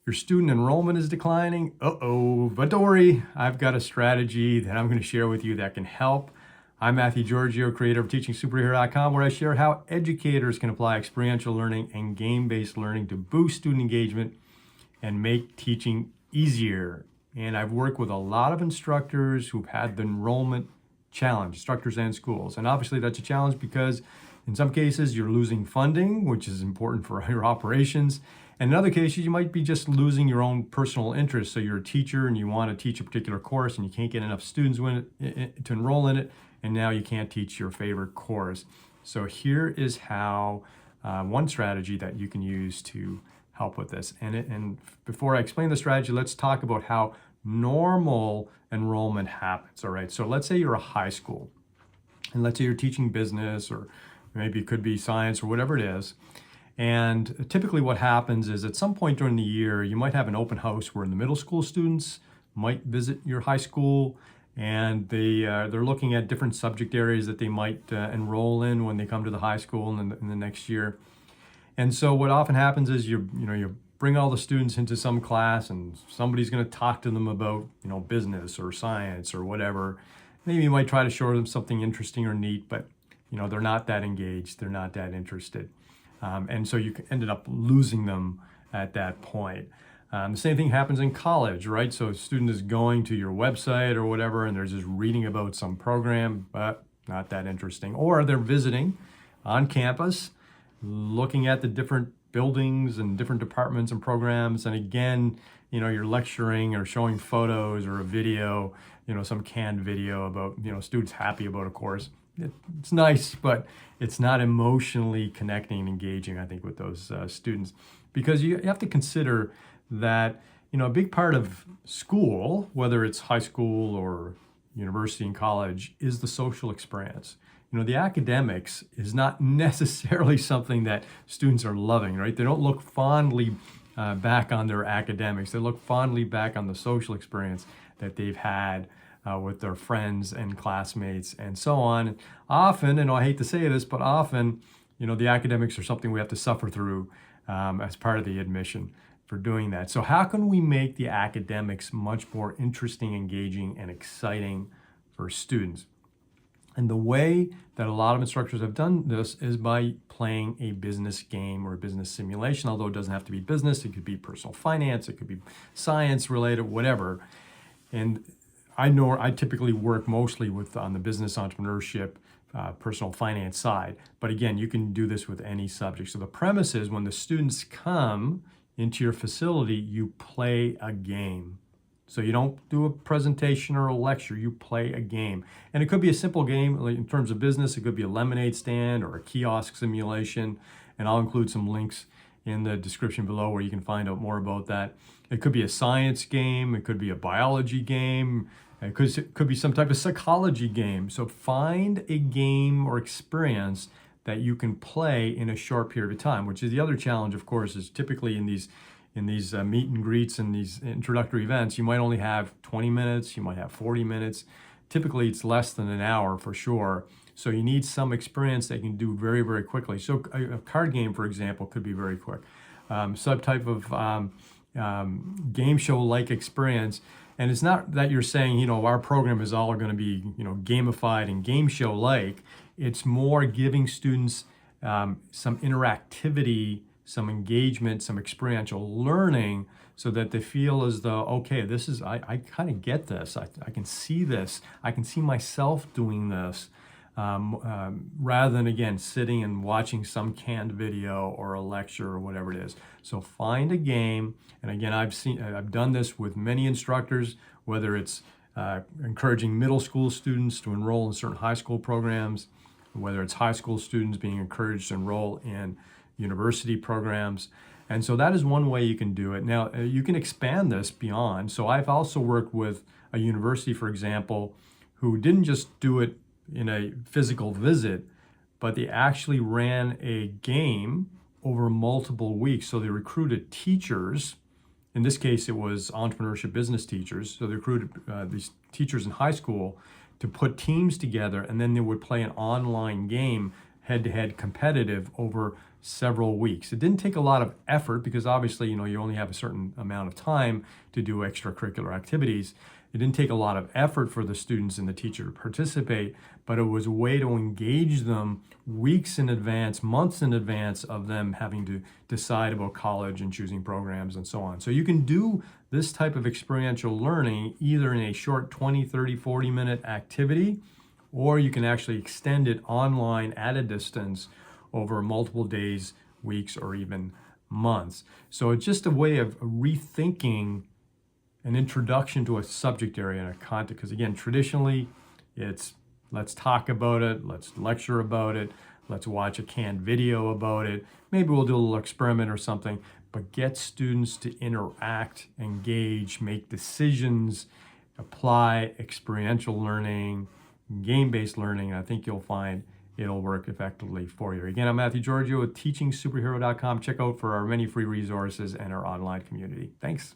Your student enrollment is declining? Uh-oh, but don't worry, I've got a strategy that I'm going to share with you that can help. I'm Mathew Georghiou, creator of TeachingSuperhero.com, where I share how educators can apply experiential learning and game-based learning to boost student engagement and make teaching easier. And I've worked with a lot of instructors who've had the enrollment challenge, instructors and schools. And obviously that's a challenge because in some cases you're losing funding, which is important for your operations. And in other cases, you might be just losing your own personal interest. So you're a teacher and you want to teach a particular course and you can't get enough students to enroll in it. And now you can't teach your favorite course. So here is how one strategy that you can use to help with this. And before I explain the strategy, let's talk about how normal enrollment happens. All right, so let's say you're a high school and let's say you're teaching business, or maybe it could be science or whatever it is. And typically what happens is at some point during the year, you might have an open house where the middle school students might visit your high school, and they're looking at different subject areas that they might enroll in when they come to the high school in the next year. And so what often happens is you bring all the students into some class and somebody's going to talk to them about business or science or whatever. Maybe you might try to show them something interesting or neat, but they're not that engaged, they're not that interested. And so you ended up losing them at that point. The same thing happens in college, right? So a student is going to your website or whatever, and they're just reading about some program, but not that interesting. Or they're visiting on campus, looking at the different buildings and different departments and programs. And again, you're lecturing or showing photos or a video, some canned video about, students happy about a course. It's nice, but it's not emotionally connecting and engaging, I think, with those students. Because you have to consider that, a big part of school, whether it's high school or university and college, is the social experience. The academics is not necessarily something that students are loving, right? They don't look fondly back on their academics. They look fondly back on the social experience that they've had with their friends and classmates and so on. Often, and I hate to say this, but often, the academics are something we have to suffer through as part of the admission for doing that. So how can we make the academics much more interesting, engaging, and exciting for students? And the way that a lot of instructors have done this is by playing a business game or a business simulation, although it doesn't have to be business. It could be personal finance, it could be science related, whatever. And I typically work mostly on the business entrepreneurship, personal finance side. But again, you can do this with any subject. So the premise is when the students come into your facility, you play a game. So you don't do a presentation or a lecture, you play a game. And it could be a simple game. Like in terms of business, it could be a lemonade stand or a kiosk simulation. And I'll include some links in the description below where you can find out more about that. It could be a science game, it could be a biology game, it could be some type of psychology game. So find a game or experience that you can play in a short period of time, which is the other challenge, of course, is typically in these meet and greets and these introductory events, you might only have 20 minutes, you might have 40 minutes. Typically, it's less than an hour for sure. So you need some experience that you can do very, very quickly. So a card game, for example, could be very quick. Some type of game show-like experience. And it's not that you're saying, our program is all going to be, gamified and game show-like. It's more giving students some interactivity, some engagement, some experiential learning, so that they feel as though, okay, I kind of get this. I can see this. I can see myself doing this, rather than, again, sitting and watching some canned video or a lecture or whatever it is. So find a game. And again, I've done this with many instructors, whether it's encouraging middle school students to enroll in certain high school programs, whether it's high school students being encouraged to enroll in university programs. And so that is one way you can do it. Now, you can expand this beyond. So I've also worked with a university, for example, who didn't just do it in a physical visit, but they actually ran a game over multiple weeks. So they recruited teachers. In this case, it was entrepreneurship business teachers. So they recruited these teachers in high school to put teams together, and then they would play an online game, head-to-head competitive, over several weeks. It didn't take a lot of effort because obviously, you only have a certain amount of time to do extracurricular activities. It didn't take a lot of effort for the students and the teacher to participate, but it was a way to engage them weeks in advance, months in advance of them having to decide about college and choosing programs and so on. So you can do this type of experiential learning either in a short 20, 30, 40-minute activity, or you can actually extend it online at a distance over multiple days, weeks, or even months. So it's just a way of rethinking an introduction to a subject area and a content. Because again, traditionally, it's let's talk about it, let's lecture about it, let's watch a canned video about it. Maybe we'll do a little experiment or something, but get students to interact, engage, make decisions, apply experiential learning, game-based learning. I think you'll find it'll work effectively for you. Again, I'm Mathew Georghiou with teachingsuperhero.com. Check out for our many free resources and our online community. Thanks.